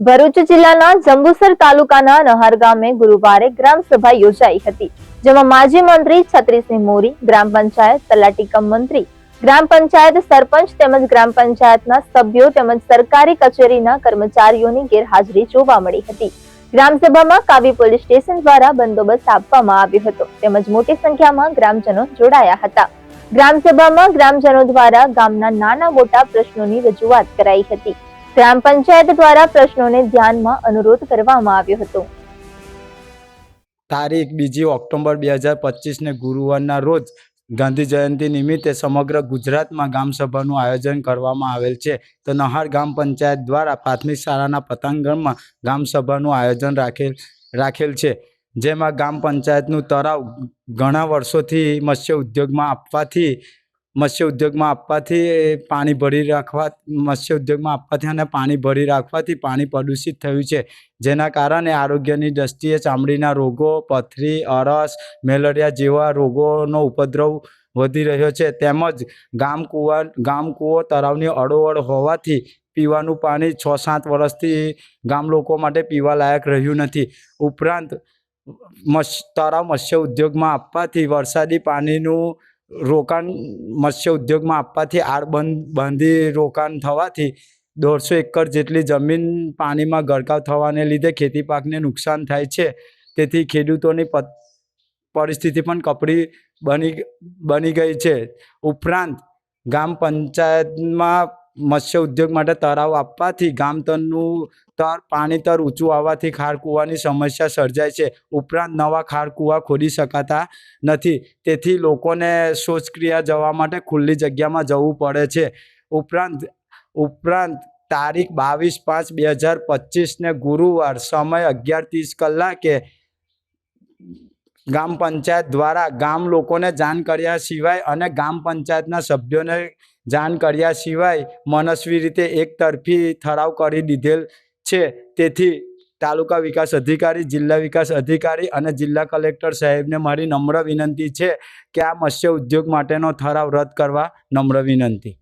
ભરૂચ જિલ્લાના જંબુસર તાલુકાના નહર ગામે ગુરુવારે ગ્રામસભા યોજાઈ હતી, જેમાં માજી મંત્રી છત્રીસિંહ મોરી, ગ્રામ પંચાયત તલાટી કમ મંત્રી, ગ્રામ પંચાયત સરપંચ તેમજ ગ્રામ પંચાયતના સભ્યો તેમજ સરકારી કચેરીના કર્મચારીઓની ગેરહાજરી જોવા મળી હતી। ગ્રામસભામાં કાવી પોલીસ સ્ટેશન દ્વારા બંદોબસ્ત આપવામાં આવ્યો હતો તેમજ મોટી સંખ્યામાં ગ્રામજનો જોડાયા હતા। ગ્રામસભામાં ગ્રામજનો દ્વારા ગામના નાના મોટા પ્રશ્નોની રજૂઆત કરાઈ હતી। ગ્રામ પંચાયત દ્વારા પ્રશ્નોને ધ્યાનમાં અનુરોધ કરવામાં આવ્યો હતો। તારીખ 2 ઓક્ટોબર 2025 ને ગુરુવારના રોજ ગાંધી જયંતિ નિમિત્તે સમગ્ર ગુજરાતમાં ગામસભાનું આયોજન કરવામાં આવેલ છે। તો નહર ગામ પંચાયત દ્વારા પ્રાથમિક શાળાના પતાંગણમાં ગામસભાનું આયોજન રાખેલ છે, જેમાં ગામ પંચાયતનું તળાવ ઘણા વર્ષોથી મત્સ્ય ઉદ્યોગમાં આપવાથી પાણી ભરી રાખવાથી પાણી પ્રદૂષિત થયું છે, જેના કારણે આરોગ્યની દ્રષ્ટિએ ચામડીના રોગો, પથરી, અરસ, મેલેરિયા જેવા રોગોનો ઉપદ્રવ વધી રહ્યો છે। તેમજ ગામ કૂવો તળાવની અડોઅડ હોવાથી પીવાનું પાણી 6-7 વર્ષથી ગામ લોકો માટે પીવા લાયક રહ્યું નથી। ઉપરાંત તળાવ મત્સ્ય ઉદ્યોગમાં આપવાથી વરસાદી પાણીનું રોકાણ મત્સ્ય ઉદ્યોગમાં આપવાથી આડબાંધી રોકાણ થવાથી 150 એકર જેટલી જમીન પાણીમાં ગરકાવ થવાને લીધે ખેતી પાકને નુકસાન થાય છે। તેથી ખેડૂતોની પરિસ્થિતિ પણ કપરી બની ગઈ છે। ઉપરાંત ગામ પંચાયતમાં મત્સ્ય ઉદ્યોગ માટે તળાવ આપવાથી ગામતળનું પાણી ઊંચું આવવાથી ખાર કૂવાની સમસ્યા સર્જાય છે। ઉપરાંત નવા ખાર કૂવા ખોદી શકાતા નથી, તેથી લોકોને શૌચક્રિયા જવા માટે ખુલ્લી જગ્યામાં જવું પડે છે। ઉપરાંત તારીખ 22/5/2025 ને ગુરુવાર સમય 11:30 કલાકે ગામ પંચાયત દ્વારા ગામ લોકોને જાણ કર્યા સિવાય અને ગામ પંચાયતના સભ્યોને જાણ કર્યા સિવાય મનસ્વી રીતે એકતરફી ઠરાવ કરી દીધેલ છે। તેથી તાલુકા વિકાસ અધિકારી, જિલ્લા વિકાસ અધિકારી અને જિલ્લા કલેક્ટર સાહેબને મારી નમ્ર વિનંતી છે કે આ મત્સ્ય ઉદ્યોગ માટેનો ઠરાવ રદ કરવા નમ્ર વિનંતી।